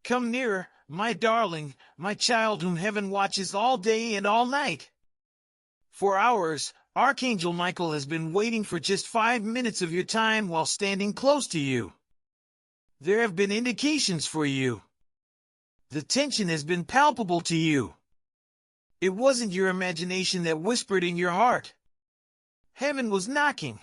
Come nearer, my darling, my child whom heaven watches all day and all night. For hours, Archangel Michael has been waiting for just 5 minutes of your time while standing close to you. There have been indications for you. The tension has been palpable to you. It wasn't your imagination that whispered in your heart. Heaven was knocking.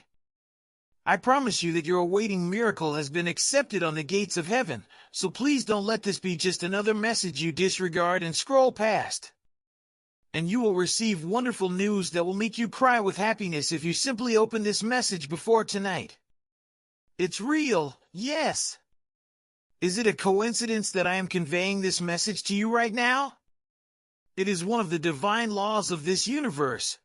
I promise you that your awaiting miracle has been accepted on the gates of heaven, so please don't let this be just another message you disregard and scroll past. And you will receive wonderful news that will make you cry with happiness if you simply open this message before tonight. It's real, yes. Is it a coincidence that I am conveying this message to you right now? It is one of the divine laws of this universe.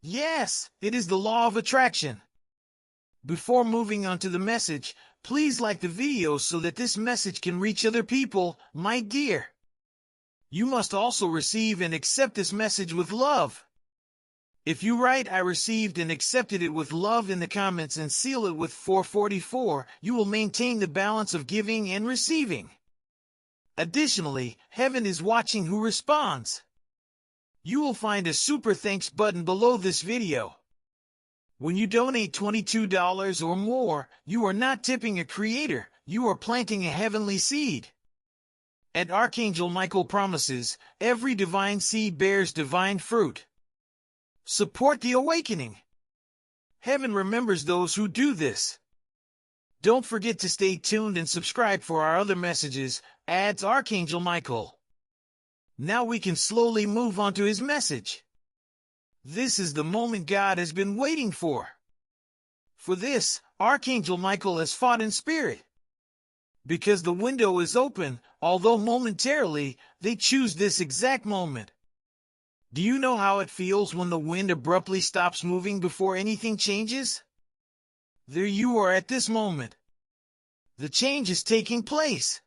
Yes, it is the law of attraction. Before moving on to the message, please like the video so that this message can reach other people, my dear. You must also receive and accept this message with love. If you write "I received and accepted it with love" in the comments and seal it with 444, you will maintain the balance of giving and receiving. Additionally, heaven is watching who responds. You will find a super thanks button below this video. When you donate $22 or more, you are not tipping a creator, you are planting a heavenly seed. And Archangel Michael promises, every divine seed bears divine fruit. Support the awakening. Heaven remembers those who do this. Don't forget to stay tuned and subscribe for our other messages, adds Archangel Michael. Now we can slowly move on to his message. This is the moment God has been waiting for. For this, Archangel Michael has fought in spirit. Because the window is open, although momentarily, they choose this exact moment. Do you know how it feels when the wind abruptly stops moving before anything changes? There you are at this moment. The change is taking place.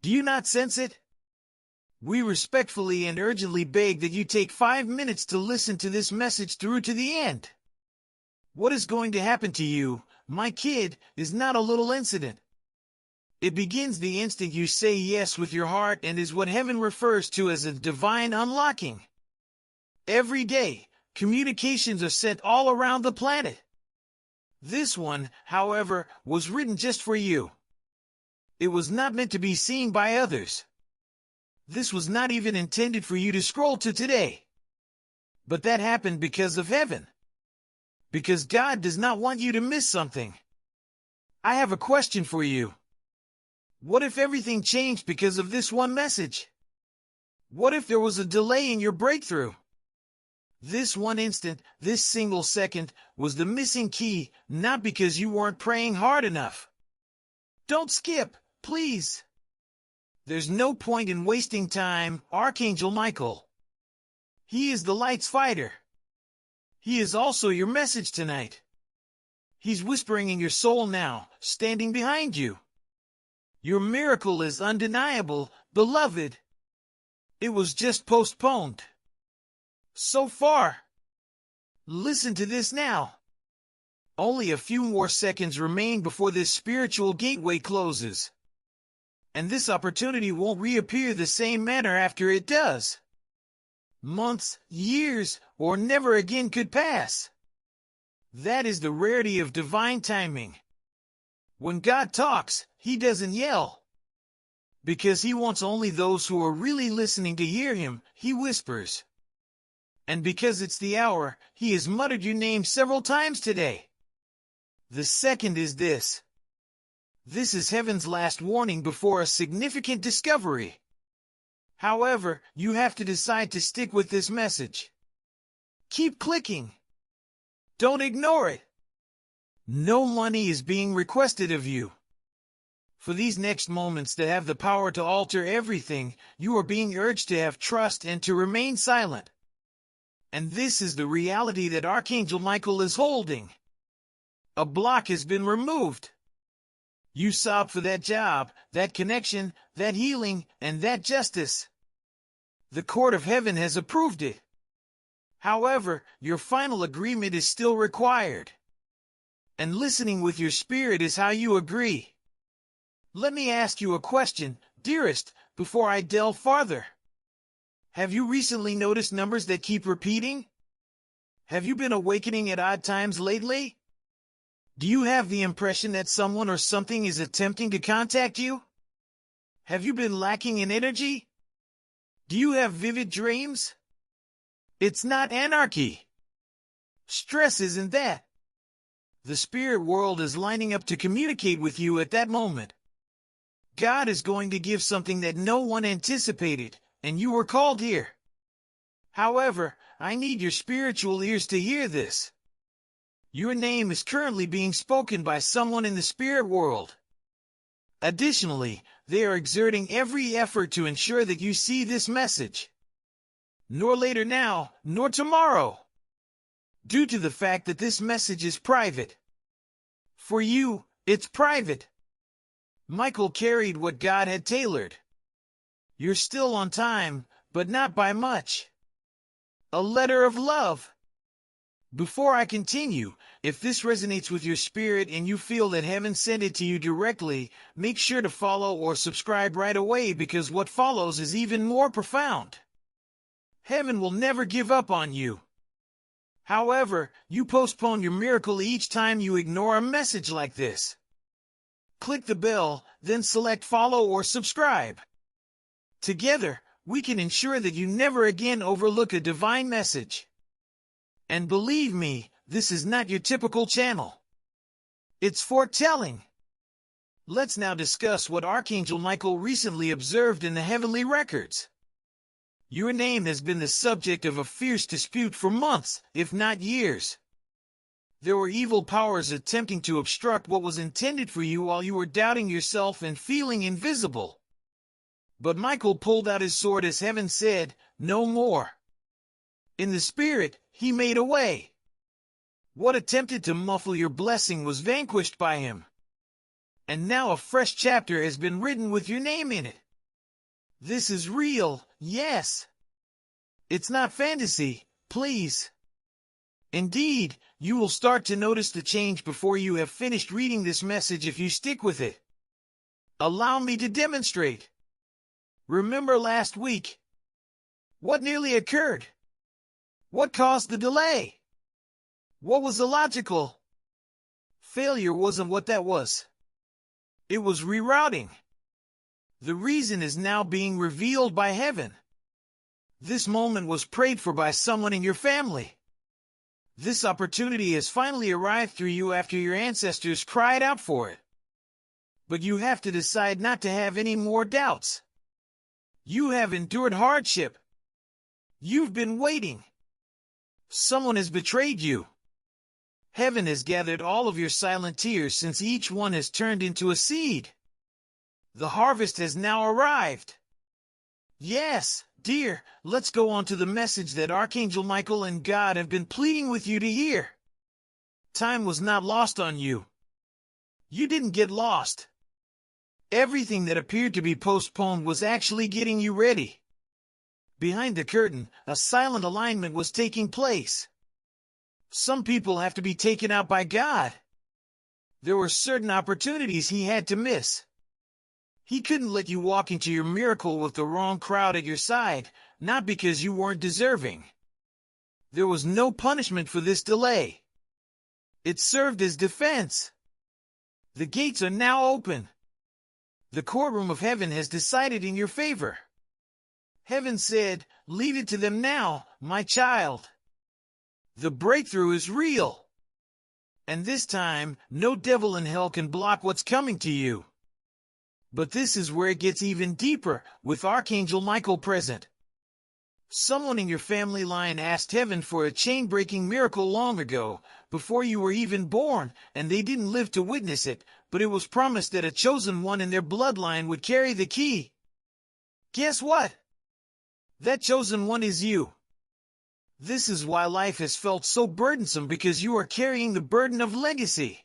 Do you not sense it? We respectfully and urgently beg that you take 5 minutes to listen to this message through to the end. What is going to happen to you, my kid, is not a little incident. It begins the instant you say yes with your heart and is what heaven refers to as a divine unlocking. Every day, communications are sent all around the planet. This one, however, was written just for you. It was not meant to be seen by others. This was not even intended for you to scroll to today. But that happened because of heaven. Because God does not want you to miss something. I have a question for you. What if everything changed because of this one message? What if there was a delay in your breakthrough? This one instant, this single second, was the missing key, not because you weren't praying hard enough. Don't skip, please. There's no point in wasting time, Archangel Michael. He is the light's fighter. He is also your message tonight. He's whispering in your soul now, standing behind you. Your miracle is undeniable, beloved. It was just postponed. So far. Listen to this now. Only a few more seconds remain before this spiritual gateway closes. And this opportunity won't reappear the same manner after it does. Months, years, or never again could pass. That is the rarity of divine timing. When God talks, he doesn't yell. Because he wants only those who are really listening to hear him, he whispers. And because it's the hour, he has muttered your name several times today. The second is this. This is heaven's last warning before a significant discovery. However, you have to decide to stick with this message. Keep clicking. Don't ignore it. No money is being requested of you. For these next moments that have the power to alter everything, you are being urged to have trust and to remain silent. And this is the reality that Archangel Michael is holding. A block has been removed. You sobbed for that job, that connection, that healing, and that justice. The court of heaven has approved it. However, your final agreement is still required. And listening with your spirit is how you agree. Let me ask you a question. Dearest, before I delve farther, have you recently noticed numbers that keep repeating? Have you been awakening at odd times lately? Do you have the impression that someone or something is attempting to contact you? Have you been lacking in energy? Do you have vivid dreams? It's not anarchy. Stress isn't that. The spirit world is lining up to communicate with you at that moment. God is going to give something that no one anticipated, and you were called here. However, I need your spiritual ears to hear this. Your name is currently being spoken by someone in the spirit world. Additionally, they are exerting every effort to ensure that you see this message. Nor later now, nor tomorrow. Due to the fact that this message is private. For you, it's private. Michael carried what God had tailored. You're still on time, but not by much. A letter of love. Before I continue, if this resonates with your spirit and you feel that heaven sent it to you directly, make sure to follow or subscribe right away because what follows is even more profound. Heaven will never give up on you. However, you postpone your miracle each time you ignore a message like this. Click the bell, then select follow or subscribe. Together, we can ensure that you never again overlook a divine message. And believe me, this is not your typical channel. It's foretelling. Let's now discuss what Archangel Michael recently observed in the heavenly records. Your name has been the subject of a fierce dispute for months, if not years. There were evil powers attempting to obstruct what was intended for you while you were doubting yourself and feeling invisible. But Michael pulled out his sword as heaven said, "No more." In the spirit, he made a way. What attempted to muffle your blessing was vanquished by him. And now a fresh chapter has been written with your name in it. This is real, yes. It's not fantasy, please. Indeed, you will start to notice the change before you have finished reading this message if you stick with it. Allow me to demonstrate. Remember last week? What nearly occurred? What caused the delay? What was illogical? Failure wasn't what that was. It was rerouting. The reason is now being revealed by heaven. This moment was prayed for by someone in your family. This opportunity has finally arrived through you after your ancestors cried out for it. But you have to decide not to have any more doubts. You have endured hardship. You've been waiting. Someone has betrayed you. Heaven has gathered all of your silent tears since each one has turned into a seed. The harvest has now arrived. Yes, dear, let's go on to the message that Archangel Michael and God have been pleading with you to hear. Time was not lost on you. You didn't get lost. Everything that appeared to be postponed was actually getting you ready. Behind the curtain, a silent alignment was taking place. Some people have to be taken out by God. There were certain opportunities he had to miss. He couldn't let you walk into your miracle with the wrong crowd at your side, not because you weren't deserving. There was no punishment for this delay. It served as defense. The gates are now open. The courtroom of heaven has decided in your favor. Heaven said, "Leave it to them now, my child." The breakthrough is real. And this time, no devil in hell can block what's coming to you. But this is where it gets even deeper, with Archangel Michael present. Someone in your family line asked heaven for a chain-breaking miracle long ago, before you were even born, and they didn't live to witness it, but it was promised that a chosen one in their bloodline would carry the key. Guess what? That chosen one is you. This is why life has felt so burdensome, because you are carrying the burden of legacy.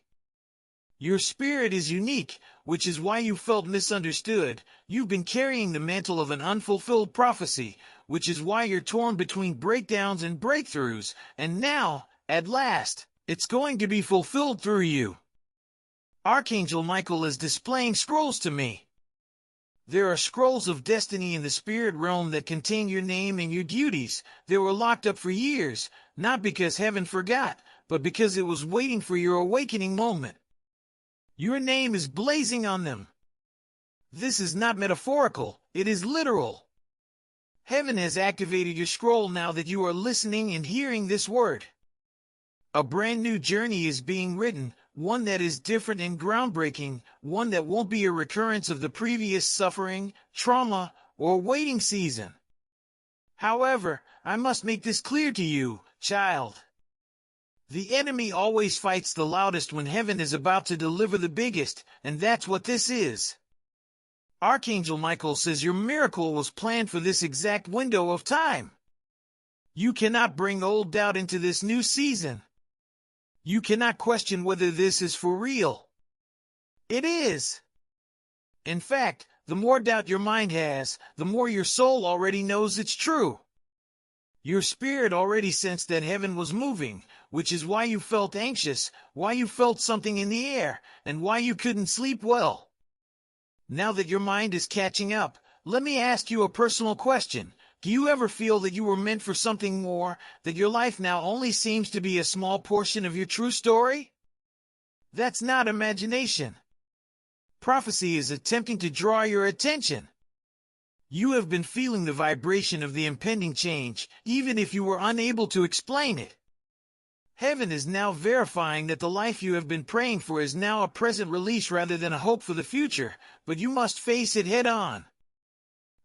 Your spirit is unique, which is why you felt misunderstood. You've been carrying the mantle of an unfulfilled prophecy, which is why you're torn between breakdowns and breakthroughs, and now, at last, it's going to be fulfilled through you. Archangel Michael is displaying scrolls to me. There are scrolls of destiny in the spirit realm that contain your name and your duties. They were locked up for years, not because heaven forgot, but because it was waiting for your awakening moment. Your name is blazing on them. This is not metaphorical, it is literal. Heaven has activated your scroll now that you are listening and hearing this word. A brand new journey is being written, one that is different and groundbreaking, one that won't be a recurrence of the previous suffering, trauma, or waiting season. However, I must make this clear to you, child. The enemy always fights the loudest when heaven is about to deliver the biggest, and that's what this is. Archangel Michael says your miracle was planned for this exact window of time. You cannot bring old doubt into this new season. You cannot question whether this is for real. It is. In fact, the more doubt your mind has, the more your soul already knows it's true. Your spirit already sensed that heaven was moving, which is why you felt anxious, why you felt something in the air, and why you couldn't sleep well. Now that your mind is catching up, let me ask you a personal question. Do you ever feel that you were meant for something more, that your life now only seems to be a small portion of your true story? That's not imagination. Prophecy is attempting to draw your attention. You have been feeling the vibration of the impending change, even if you were unable to explain it. Heaven is now verifying that the life you have been praying for is now a present release rather than a hope for the future, but you must face it head on.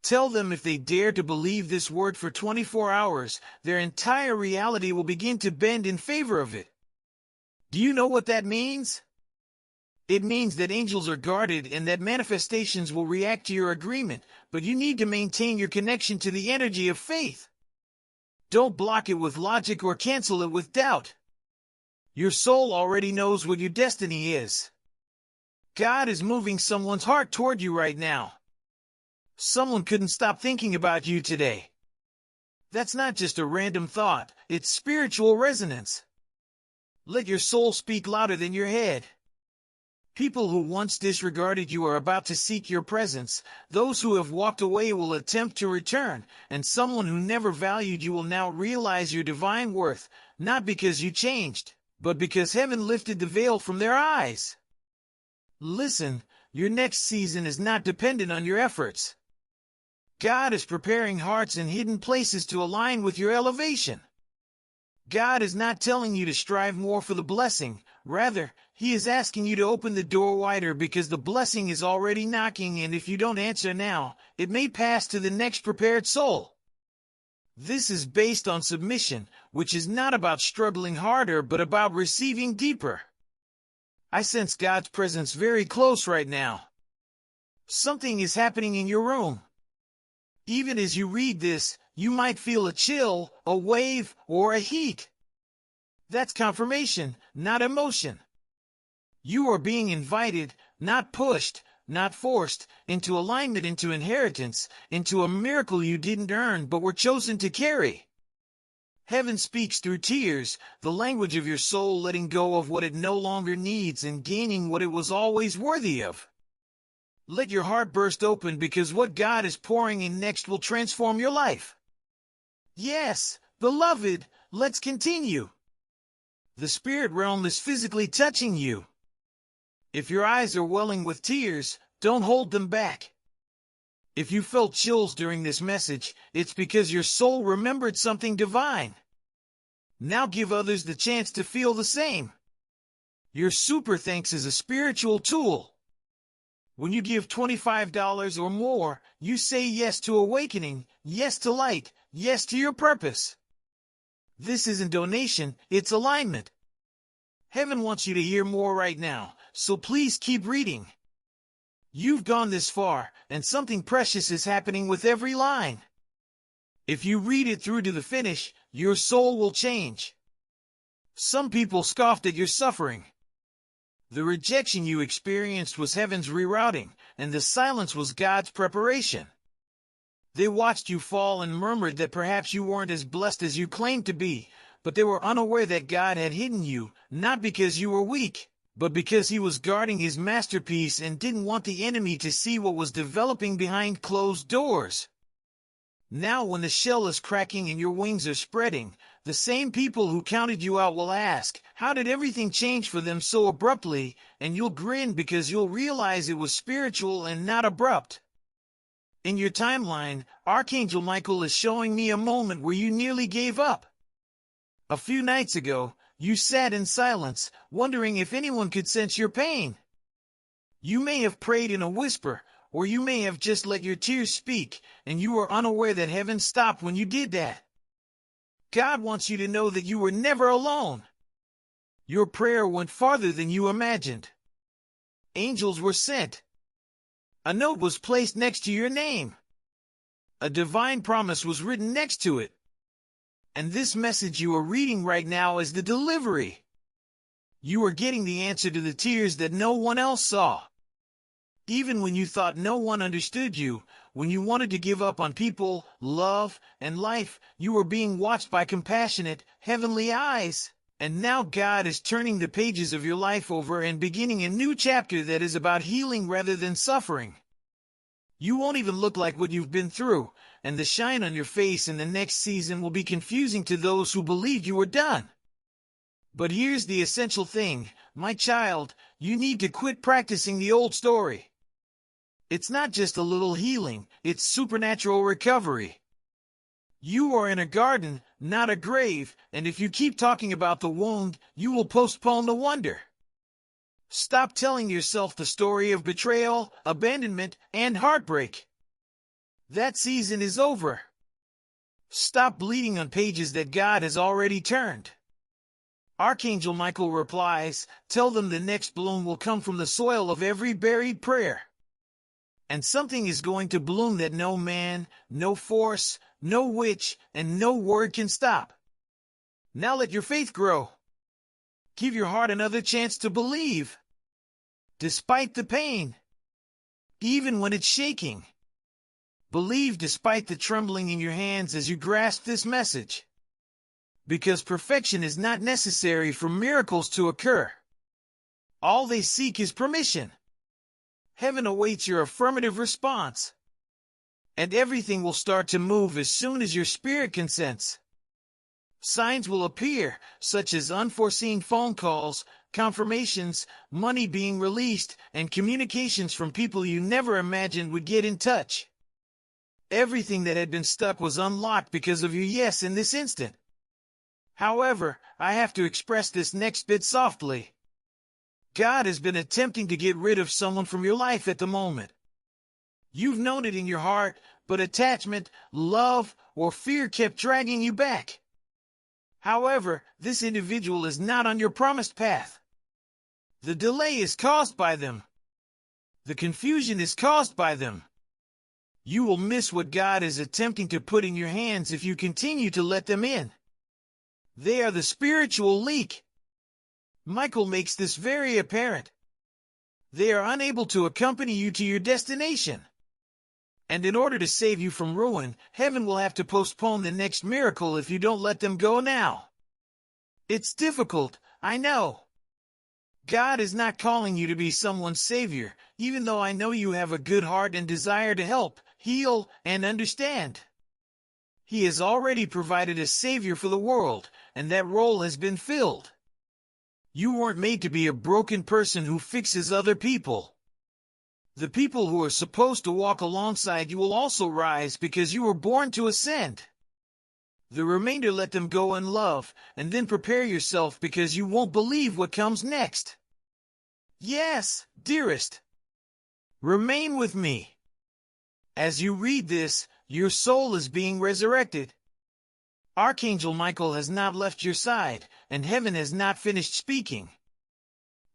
Tell them if they dare to believe this word for 24 hours, their entire reality will begin to bend in favor of it. Do you know what that means? It means that angels are guarded and that manifestations will react to your agreement, but you need to maintain your connection to the energy of faith. Don't block it with logic or cancel it with doubt. Your soul already knows what your destiny is. God is moving someone's heart toward you right now. Someone couldn't stop thinking about you today. That's not just a random thought, it's spiritual resonance. Let your soul speak louder than your head. People who once disregarded you are about to seek your presence. Those who have walked away will attempt to return, and someone who never valued you will now realize your divine worth, not because you changed, but because heaven lifted the veil from their eyes. Listen, your next season is not dependent on your efforts. God is preparing hearts in hidden places to align with your elevation. God is not telling you to strive more for the blessing. Rather, He is asking you to open the door wider because the blessing is already knocking, and if you don't answer now, it may pass to the next prepared soul. This is based on submission, which is not about struggling harder but about receiving deeper. I sense God's presence very close right now. Something is happening in your room. Even as you read this, you might feel a chill, a wave, or a heat. That's confirmation, not emotion. You are being invited, not pushed, not forced, into alignment, into inheritance, into a miracle you didn't earn but were chosen to carry. Heaven speaks through tears, the language of your soul letting go of what it no longer needs and gaining what it was always worthy of. Let your heart burst open because what God is pouring in next will transform your life. Yes, beloved, let's continue. The spirit realm is physically touching you. If your eyes are welling with tears, don't hold them back. If you felt chills during this message, it's because your soul remembered something divine. Now give others the chance to feel the same. Your super thanks is a spiritual tool. When you give $25 or more, you say yes to awakening, yes to light, yes to your purpose. This isn't donation, it's alignment. Heaven wants you to hear more right now, so please keep reading. You've gone this far, and something precious is happening with every line. If you read it through to the finish, your soul will change. Some people scoffed at your suffering. The rejection you experienced was heaven's rerouting, and the silence was God's preparation. They watched you fall and murmured that perhaps you weren't as blessed as you claimed to be, but they were unaware that God had hidden you, not because you were weak, but because he was guarding his masterpiece and didn't want the enemy to see what was developing behind closed doors. Now when the shell is cracking and your wings are spreading, the same people who counted you out will ask, how did everything change for them so abruptly? And you'll grin because you'll realize it was spiritual and not abrupt. In your timeline, Archangel Michael is showing me a moment where you nearly gave up. A few nights ago, you sat in silence, wondering if anyone could sense your pain. You may have prayed in a whisper, or you may have just let your tears speak, and you were unaware that heaven stopped when you did that. God wants you to know that you were never alone. Your prayer went farther than you imagined. Angels were sent. A note was placed next to your name. A divine promise was written next to it. And this message you are reading right now is the delivery. You are getting the answer to the tears that no one else saw. Even when you thought no one understood you, when you wanted to give up on people, love, and life, you were being watched by compassionate, heavenly eyes. And now God is turning the pages of your life over and beginning a new chapter that is about healing rather than suffering. You won't even look like what you've been through, and the shine on your face in the next season will be confusing to those who believed you were done. But here's the essential thing, my child, you need to quit practicing the old story. It's not just a little healing, it's supernatural recovery. You are in a garden, not a grave, and if you keep talking about the wound, you will postpone the wonder. Stop telling yourself the story of betrayal, abandonment, and heartbreak. That season is over. Stop bleeding on pages that God has already turned. Archangel Michael replies, tell them the next bloom will come from the soil of every buried prayer. And something is going to bloom that no man, no force, no witch, and no word can stop. Now let your faith grow. Give your heart another chance to believe. Despite the pain. Even when it's shaking. Believe despite the trembling in your hands as you grasp this message. Because perfection is not necessary for miracles to occur. All they seek is permission. Heaven awaits your affirmative response. And everything will start to move as soon as your spirit consents. Signs will appear, such as unforeseen phone calls, confirmations, money being released, and communications from people you never imagined would get in touch. Everything that had been stuck was unlocked because of your yes in this instant. However, I have to express this next bit softly. God has been attempting to get rid of someone from your life at the moment. You've known it in your heart, but attachment, love, or fear kept dragging you back. However, this individual is not on your promised path. The delay is caused by them. The confusion is caused by them. You will miss what God is attempting to put in your hands if you continue to let them in. They are the spiritual leak. Michael makes this very apparent. They are unable to accompany you to your destination. And in order to save you from ruin, heaven will have to postpone the next miracle if you don't let them go now. It's difficult, I know. God is not calling you to be someone's savior, even though I know you have a good heart and desire to help, heal, and understand. He has already provided a savior for the world, and that role has been filled. You weren't made to be a broken person who fixes other people. The people who are supposed to walk alongside you will also rise because you were born to ascend. The remainder let them go in love, and then prepare yourself because you won't believe what comes next. Yes, dearest. Remain with me. As you read this, your soul is being resurrected. Archangel Michael has not left your side, and heaven has not finished speaking.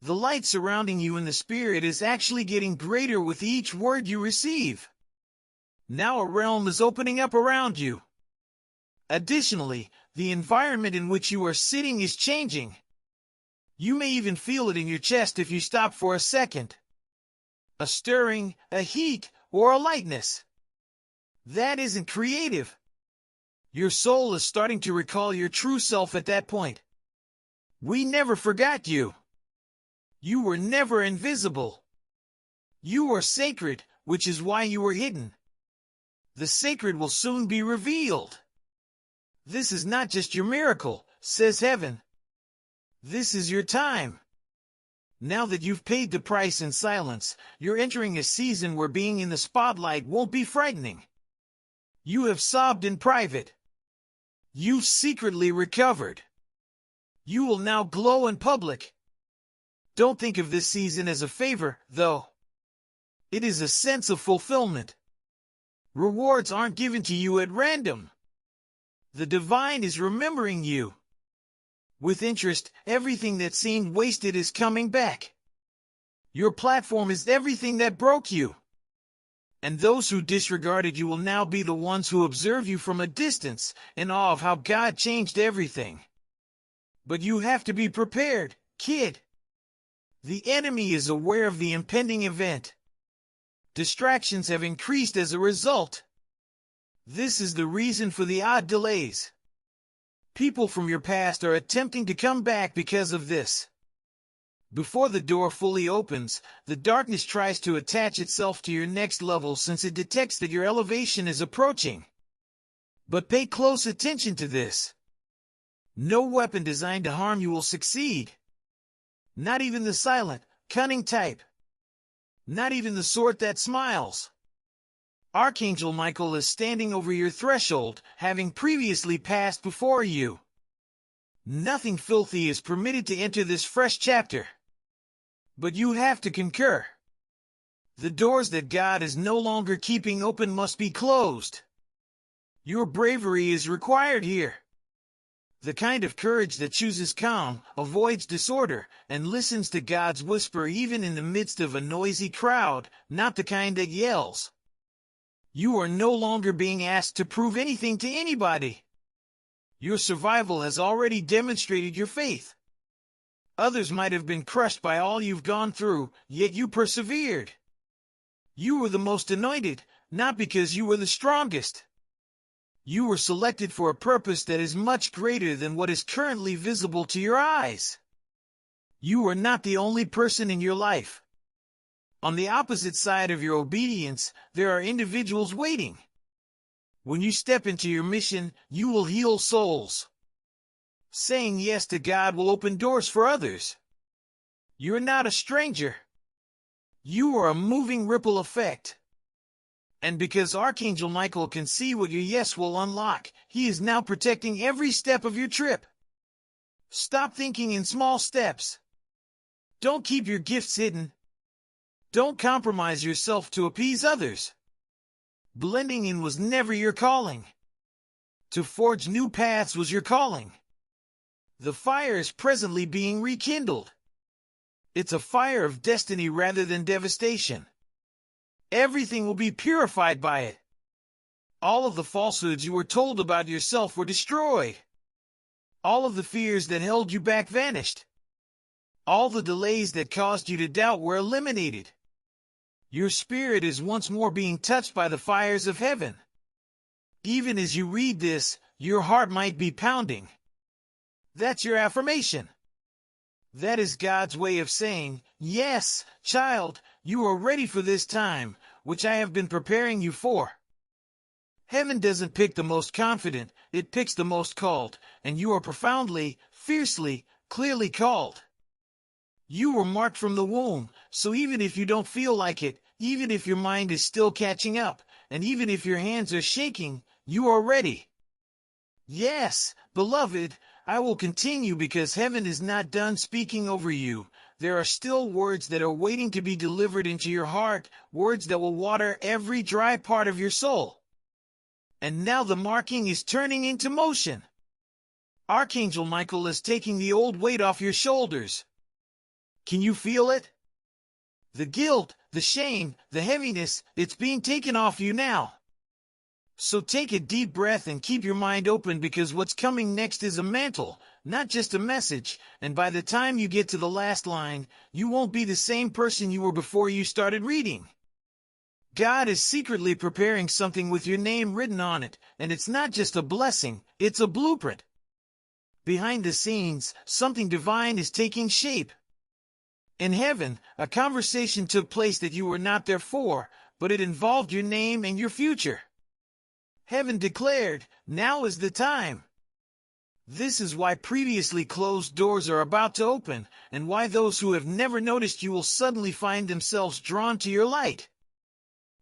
The light surrounding you in the spirit is actually getting greater with each word you receive. Now a realm is opening up around you. Additionally, the environment in which you are sitting is changing. You may even feel it in your chest if you stop for a second. A stirring, a heat, or a lightness. That isn't creative. Your soul is starting to recall your true self at that point. We never forgot you. You were never invisible. You are sacred, which is why you were hidden. The sacred will soon be revealed. This is not just your miracle, says heaven. This is your time. Now that you've paid the price in silence, you're entering a season where being in the spotlight won't be frightening. You have sobbed in private. You've secretly recovered. You will now glow in public. Don't think of this season as a favor, though. It is a sense of fulfillment. Rewards aren't given to you at random. The divine is remembering you. With interest, everything that seemed wasted is coming back. Your platform is everything that broke you. And those who disregarded you will now be the ones who observe you from a distance, in awe of how God changed everything. But you have to be prepared, kid. The enemy is aware of the impending event. Distractions have increased as a result. This is the reason for the odd delays. People from your past are attempting to come back because of this. Before the door fully opens, the darkness tries to attach itself to your next level since it detects that your elevation is approaching. But pay close attention to this. No weapon designed to harm you will succeed. Not even the silent, cunning type. Not even the sort that smiles. Archangel Michael is standing over your threshold, having previously passed before you. Nothing filthy is permitted to enter this fresh chapter. But you have to concur. The doors that God is no longer keeping open must be closed. Your bravery is required here. The kind of courage that chooses calm, avoids disorder, and listens to God's whisper even in the midst of a noisy crowd, not the kind that yells. You are no longer being asked to prove anything to anybody. Your survival has already demonstrated your faith. Others might have been crushed by all you've gone through, yet you persevered. You were the most anointed, not because you were the strongest. You were selected for a purpose that is much greater than what is currently visible to your eyes. You are not the only person in your life. On the opposite side of your obedience, there are individuals waiting. When you step into your mission, you will heal souls. Saying yes to God will open doors for others. You're not a stranger. You are a moving ripple effect. And because Archangel Michael can see what your yes will unlock, he is now protecting every step of your trip. Stop thinking in small steps. Don't keep your gifts hidden. Don't compromise yourself to appease others. Blending in was never your calling. To forge new paths was your calling. The fire is presently being rekindled. It's a fire of destiny rather than devastation. Everything will be purified by it. All of the falsehoods you were told about yourself were destroyed. All of the fears that held you back vanished. All the delays that caused you to doubt were eliminated. Your spirit is once more being touched by the fires of heaven. Even as you read this, your heart might be pounding. That's your affirmation. That is God's way of saying, yes, child, you are ready for this time, which I have been preparing you for. Heaven doesn't pick the most confident, it picks the most called, and you are profoundly, fiercely, clearly called. You were marked from the womb, so even if you don't feel like it, even if your mind is still catching up, and even if your hands are shaking, you are ready. Yes, beloved, I will continue because heaven is not done speaking over you. There are still words that are waiting to be delivered into your heart, words that will water every dry part of your soul. And now the marking is turning into motion. Archangel Michael is taking the old weight off your shoulders. Can you feel it? The guilt, the shame, the heaviness, it's being taken off you now. So take a deep breath and keep your mind open because what's coming next is a mantle, not just a message, and by the time you get to the last line, you won't be the same person you were before you started reading. God is secretly preparing something with your name written on it, and it's not just a blessing, it's a blueprint. Behind the scenes, something divine is taking shape. In heaven, a conversation took place that you were not there for, but it involved your name and your future. Heaven declared, "Now is the time." This is why previously closed doors are about to open, and why those who have never noticed you will suddenly find themselves drawn to your light.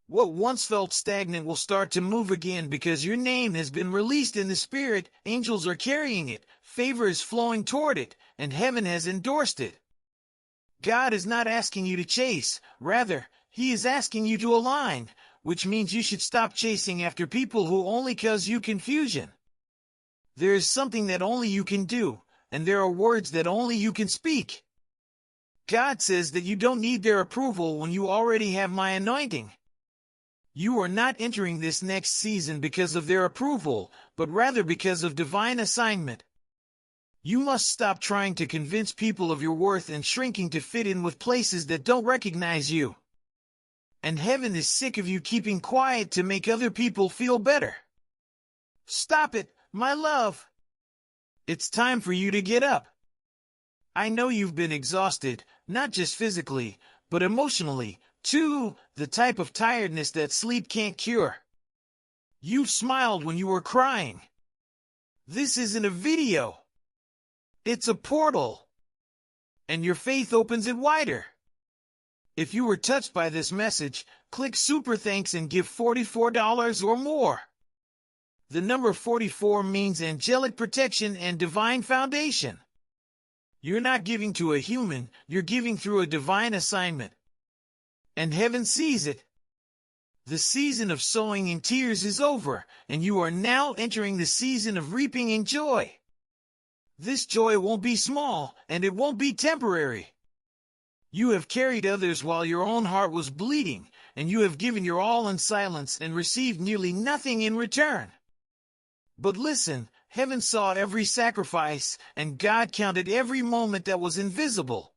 What once felt stagnant will start to move again because your name has been released in the spirit, angels are carrying it, favor is flowing toward it, and heaven has endorsed it. God is not asking you to chase, rather, He is asking you to align, which means you should stop chasing after people who only cause you confusion. There is something that only you can do, and there are words that only you can speak. God says that you don't need their approval when you already have my anointing. You are not entering this next season because of their approval, but rather because of divine assignment. You must stop trying to convince people of your worth and shrinking to fit in with places that don't recognize you. And heaven is sick of you keeping quiet to make other people feel better. Stop it, my love. It's time for you to get up. I know you've been exhausted, not just physically, but emotionally, too, the type of tiredness that sleep can't cure. You've smiled when you were crying. This isn't a video. It's a portal. And your faith opens it wider. If you were touched by this message, click Super Thanks and give $44 or more. The number 44 means angelic protection and divine foundation. You're not giving to a human, you're giving through a divine assignment. And heaven sees it. The season of sowing in tears is over, and you are now entering the season of reaping in joy. This joy won't be small, and it won't be temporary. You have carried others while your own heart was bleeding, and you have given your all in silence and received nearly nothing in return. But listen, heaven saw every sacrifice, and God counted every moment that was invisible.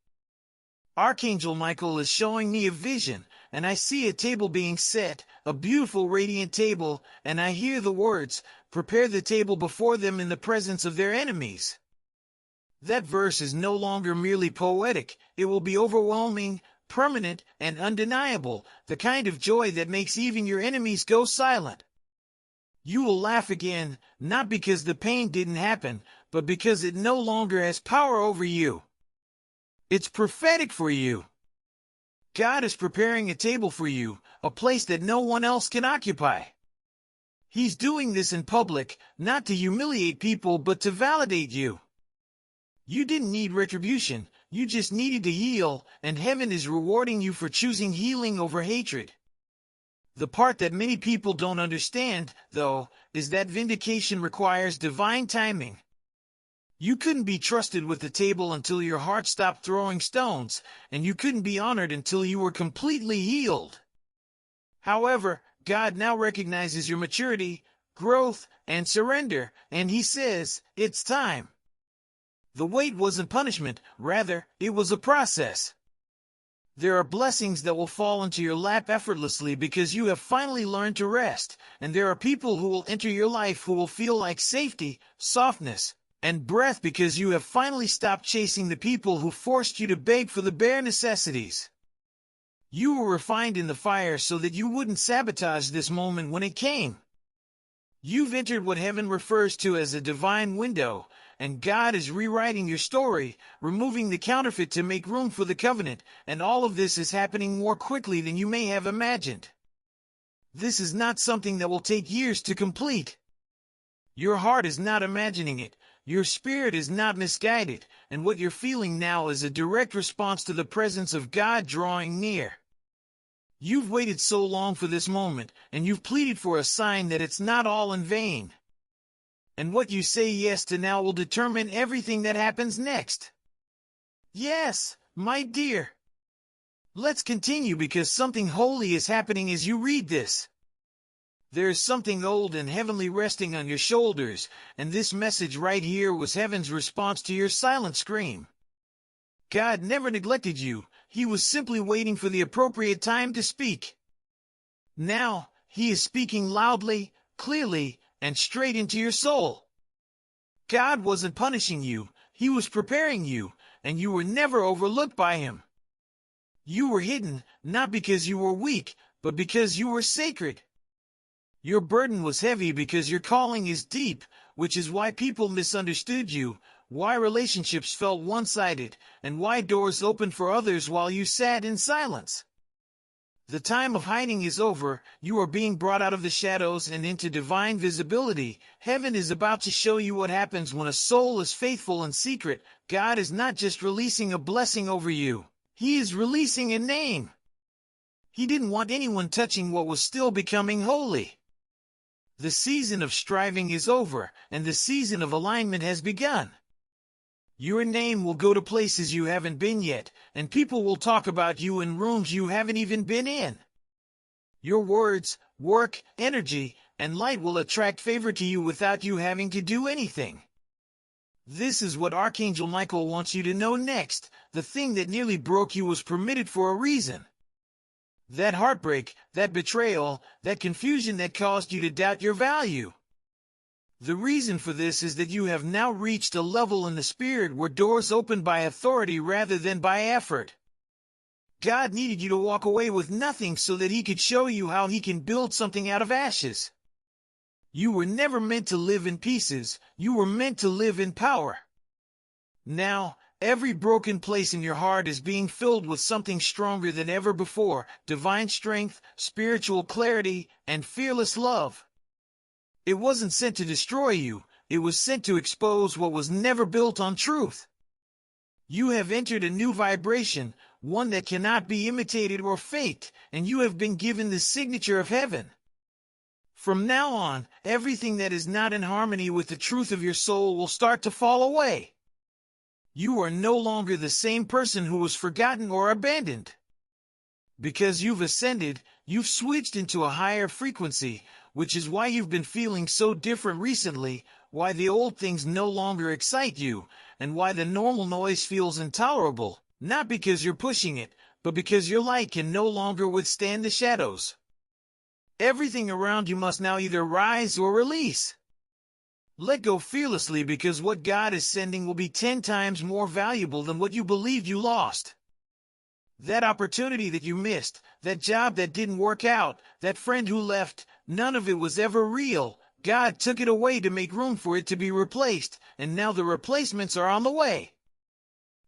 Archangel Michael is showing me a vision, and I see a table being set, a beautiful radiant table, and I hear the words, "Prepare the table before them in the presence of their enemies." That verse is no longer merely poetic, it will be overwhelming, permanent, and undeniable, the kind of joy that makes even your enemies go silent. You will laugh again, not because the pain didn't happen, but because it no longer has power over you. It's prophetic for you. God is preparing a table for you, a place that no one else can occupy. He's doing this in public, not to humiliate people but to validate you. You didn't need retribution, you just needed to heal, and heaven is rewarding you for choosing healing over hatred. The part that many people don't understand, though, is that vindication requires divine timing. You couldn't be trusted with the table until your heart stopped throwing stones, and you couldn't be honored until you were completely healed. However, God now recognizes your maturity, growth, and surrender, and He says, it's time. The wait wasn't punishment, rather, it was a process. There are blessings that will fall into your lap effortlessly because you have finally learned to rest, and there are people who will enter your life who will feel like safety, softness, and breath because you have finally stopped chasing the people who forced you to beg for the bare necessities. You were refined in the fire so that you wouldn't sabotage this moment when it came. You've entered what heaven refers to as a divine window, and God is rewriting your story, removing the counterfeit to make room for the covenant, and all of this is happening more quickly than you may have imagined. This is not something that will take years to complete. Your heart is not imagining it. Your spirit is not misguided, and what you're feeling now is a direct response to the presence of God drawing near. You've waited so long for this moment, and you've pleaded for a sign that it's not all in vain. And what you say yes to now will determine everything that happens next. Yes, my dear. Let's continue because something holy is happening as you read this. There is something old and heavenly resting on your shoulders, and this message right here was heaven's response to your silent scream. God never neglected you, He was simply waiting for the appropriate time to speak. Now, He is speaking loudly, clearly, and straight into your soul. God wasn't punishing you, He was preparing you, and you were never overlooked by Him. You were hidden, not because you were weak, but because you were sacred. Your burden was heavy because your calling is deep, which is why people misunderstood you, why relationships felt one-sided, and why doors opened for others while you sat in silence. The time of hiding is over. You are being brought out of the shadows and into divine visibility. Heaven is about to show you what happens when a soul is faithful in secret. God is not just releasing a blessing over you. He is releasing a name. He didn't want anyone touching what was still becoming holy. The season of striving is over, and the season of alignment has begun. Your name will go to places you haven't been yet, and people will talk about you in rooms you haven't even been in. Your words, work, energy, and light will attract favor to you without you having to do anything. This is what Archangel Michael wants you to know next. The thing that nearly broke you was permitted for a reason. That heartbreak, that betrayal, that confusion that caused you to doubt your value. The reason for this is that you have now reached a level in the spirit where doors open by authority rather than by effort. God needed you to walk away with nothing so that he could show you how he can build something out of ashes. You were never meant to live in pieces. You were meant to live in power. Now, every broken place in your heart is being filled with something stronger than ever before: divine strength, spiritual clarity, and fearless love. It wasn't sent to destroy you. It was sent to expose what was never built on truth. You have entered a new vibration, one that cannot be imitated or faked, and you have been given the signature of heaven. From now on, everything that is not in harmony with the truth of your soul will start to fall away. You are no longer the same person who was forgotten or abandoned. Because you've ascended, you've switched into a higher frequency, which is why you've been feeling so different recently, why the old things no longer excite you, and why the normal noise feels intolerable, not because you're pushing it, but because your light can no longer withstand the shadows. Everything around you must now either rise or release. Let go fearlessly, because what God is sending will be 10 times more valuable than what you believed you lost. That opportunity that you missed, that job that didn't work out, that friend who left, none of it was ever real. God took it away to make room for it to be replaced, and now the replacements are on the way.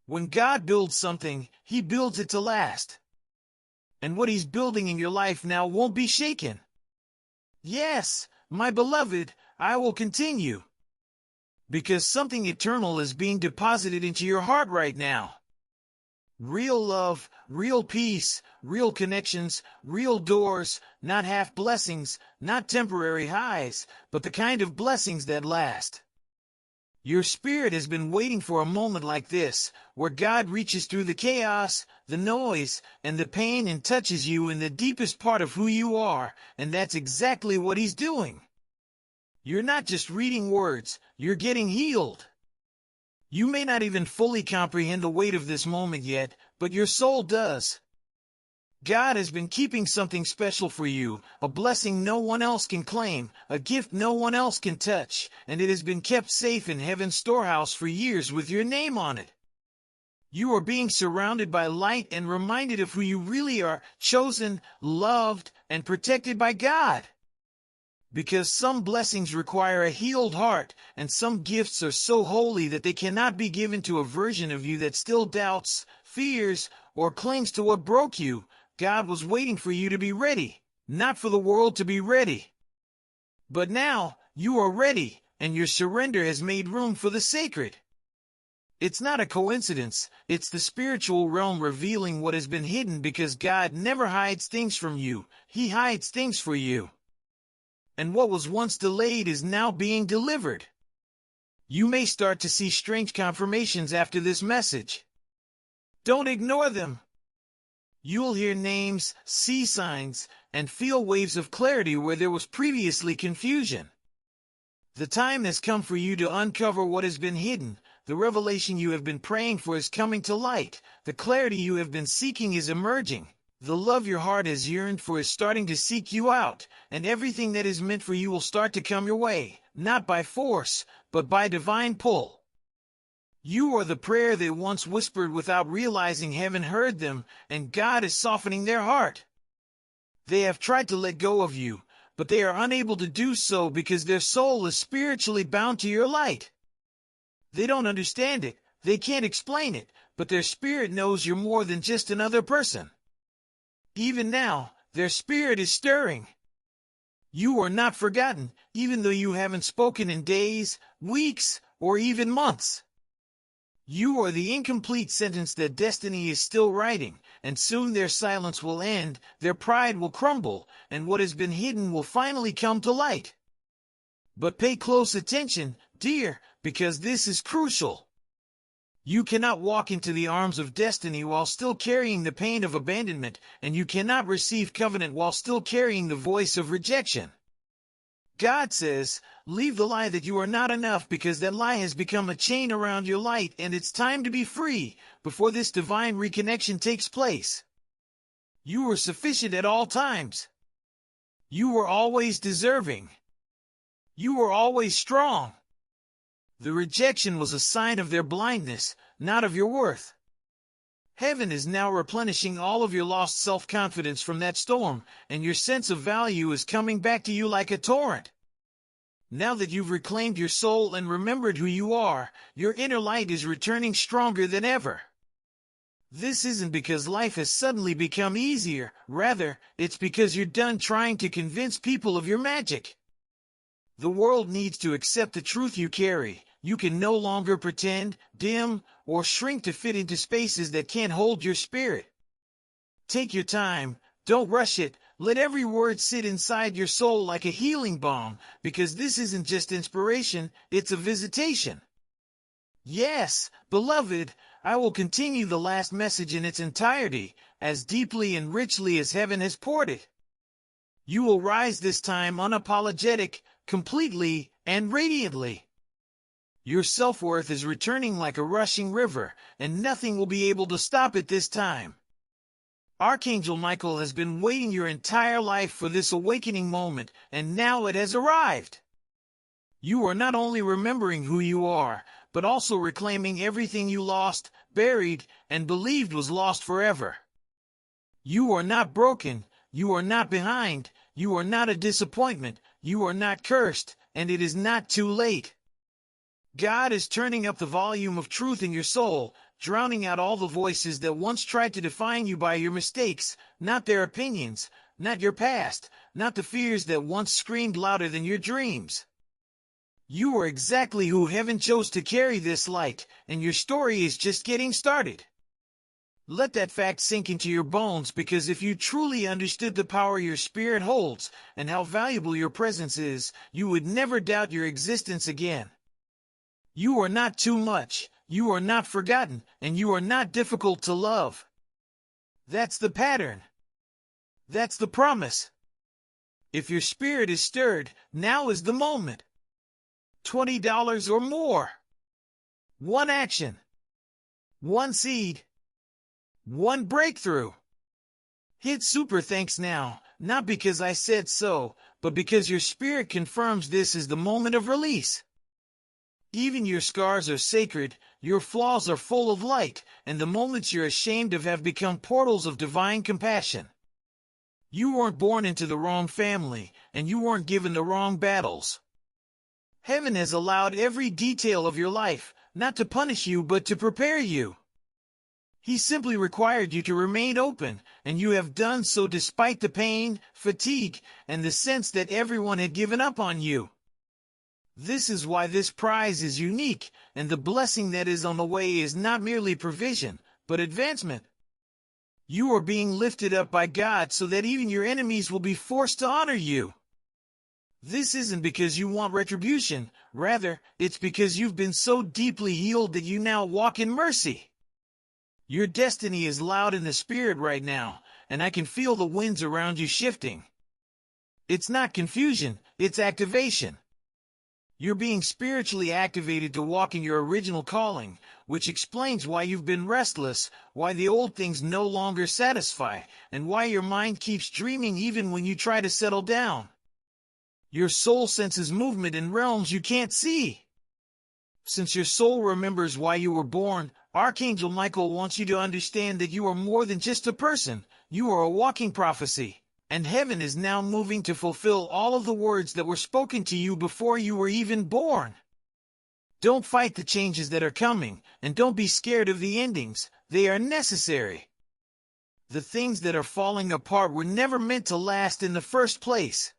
When God builds something, he builds it to last. And what he's building in your life now won't be shaken. Yes, my beloved, I will continue. Because something eternal is being deposited into your heart right now. Real love, real peace, real connections, real doors, not half blessings, not temporary highs, but the kind of blessings that last. Your spirit has been waiting for a moment like this, where God reaches through the chaos, the noise, and the pain and touches you in the deepest part of who you are, and that's exactly what he's doing. You're not just reading words, you're getting healed. You may not even fully comprehend the weight of this moment yet, but your soul does. God has been keeping something special for you, a blessing no one else can claim, a gift no one else can touch, and it has been kept safe in heaven's storehouse for years with your name on it. You are being surrounded by light and reminded of who you really are, chosen, loved, and protected by God. Because some blessings require a healed heart, and some gifts are so holy that they cannot be given to a version of you that still doubts, fears, or clings to what broke you. God was waiting for you to be ready, not for the world to be ready. But now, you are ready, and your surrender has made room for the sacred. It's not a coincidence, it's the spiritual realm revealing what has been hidden, because God never hides things from you, he hides things for you. And what was once delayed is now being delivered. You may start to see strange confirmations after this message. Don't ignore them. You'll hear names, see signs, and feel waves of clarity where there was previously confusion. The time has come for you to uncover what has been hidden. The revelation you have been praying for is coming to light. The clarity you have been seeking is emerging. The love your heart has yearned for is starting to seek you out, and everything that is meant for you will start to come your way, not by force, but by divine pull. You are the prayer they once whispered without realizing heaven heard them, and God is softening their heart. They have tried to let go of you, but they are unable to do so because their soul is spiritually bound to your light. They don't understand it, they can't explain it, but their spirit knows you're more than just another person. Even now, their spirit is stirring. You are not forgotten, even though you haven't spoken in days, weeks, or even months. You are the incomplete sentence that destiny is still writing, and soon their silence will end, their pride will crumble, and what has been hidden will finally come to light. But pay close attention, dear, because this is crucial. You cannot walk into the arms of destiny while still carrying the pain of abandonment, and you cannot receive covenant while still carrying the voice of rejection. God says, leave the lie that you are not enough because that lie has become a chain around your light and it's time to be free before this divine reconnection takes place. You are sufficient at all times. You are always deserving. You are always strong. The rejection was a sign of their blindness, not of your worth. Heaven is now replenishing all of your lost self-confidence from that storm, and your sense of value is coming back to you like a torrent. Now that you've reclaimed your soul and remembered who you are, your inner light is returning stronger than ever. This isn't because life has suddenly become easier. Rather, it's because you're done trying to convince people of your magic. The world needs to accept the truth you carry. You can no longer pretend, dim, or shrink to fit into spaces that can't hold your spirit. Take your time, don't rush it, let every word sit inside your soul like a healing balm, because this isn't just inspiration, it's a visitation. Yes, beloved, I will continue the last message in its entirety, as deeply and richly as heaven has poured it. You will rise this time unapologetic, completely, and radiantly. Your self-worth is returning like a rushing river, and nothing will be able to stop it this time. Archangel Michael has been waiting your entire life for this awakening moment, and now it has arrived. You are not only remembering who you are, but also reclaiming everything you lost, buried, and believed was lost forever. You are not broken, you are not behind, you are not a disappointment, you are not cursed, and it is not too late. God is turning up the volume of truth in your soul, drowning out all the voices that once tried to define you by your mistakes, not their opinions, not your past, not the fears that once screamed louder than your dreams. You are exactly who heaven chose to carry this light, and your story is just getting started. Let that fact sink into your bones, because if you truly understood the power your spirit holds and how valuable your presence is, you would never doubt your existence again. You are not too much, you are not forgotten, and you are not difficult to love. That's the pattern. That's the promise. If your spirit is stirred, now is the moment. $20 or more. One action. One seed. One breakthrough. Hit super thanks now, not because I said so, but because your spirit confirms this is the moment of release. Even your scars are sacred, your flaws are full of light, and the moments you're ashamed of have become portals of divine compassion. You weren't born into the wrong family, and you weren't given the wrong battles. Heaven has allowed every detail of your life, not to punish you but to prepare you. He simply required you to remain open, and you have done so despite the pain, fatigue, and the sense that everyone had given up on you. This is why this prize is unique, and the blessing that is on the way is not merely provision, but advancement. You are being lifted up by God so that even your enemies will be forced to honor you. This isn't because you want retribution, rather, it's because you've been so deeply healed that you now walk in mercy. Your destiny is loud in the spirit right now, and I can feel the winds around you shifting. It's not confusion, it's activation. You're being spiritually activated to walk in your original calling, which explains why you've been restless, why the old things no longer satisfy, and why your mind keeps dreaming even when you try to settle down. Your soul senses movement in realms you can't see. Since your soul remembers why you were born, Archangel Michael wants you to understand that you are more than just a person. You are a walking prophecy, and heaven is now moving to fulfill all of the words that were spoken to you before you were even born. Don't fight the changes that are coming, and don't be scared of the endings. They are necessary. The things that are falling apart were never meant to last in the first place.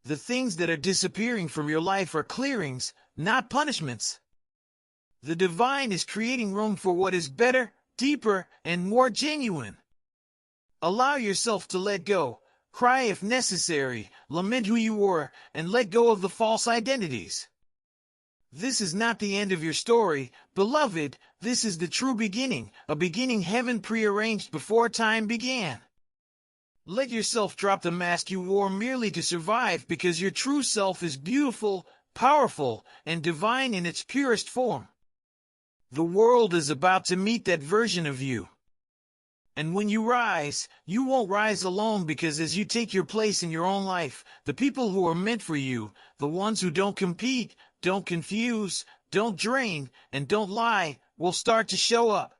The things that are disappearing from your life are clearings, not punishments. The divine is creating room for what is better, deeper, and more genuine. Allow yourself to let go, cry if necessary, lament who you were, and let go of the false identities. This is not the end of your story, beloved. This is the true beginning, a beginning heaven prearranged before time began. Let yourself drop the mask you wore merely to survive, because your true self is beautiful, powerful, and divine in its purest form. The world is about to meet that version of you. And when you rise, you won't rise alone, because as you take your place in your own life, the people who are meant for you, the ones who don't compete, don't confuse, don't drain, and don't lie, will start to show up.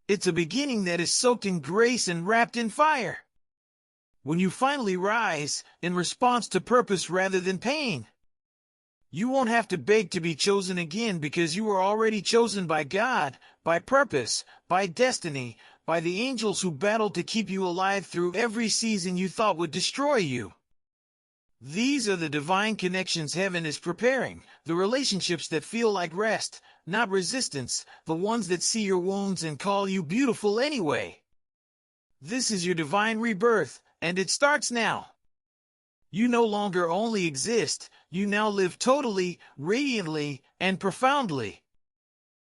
It's a beginning that is soaked in grace and wrapped in fire. When you finally rise, in response to purpose rather than pain, you won't have to beg to be chosen again, because you are already chosen by God, by purpose, by destiny, by the angels who battled to keep you alive through every season you thought would destroy you. These are the divine connections heaven is preparing, the relationships that feel like rest, not resistance, the ones that see your wounds and call you beautiful anyway. This is your divine rebirth, and it starts now. You no longer only exist, you now live totally, radiantly, and profoundly.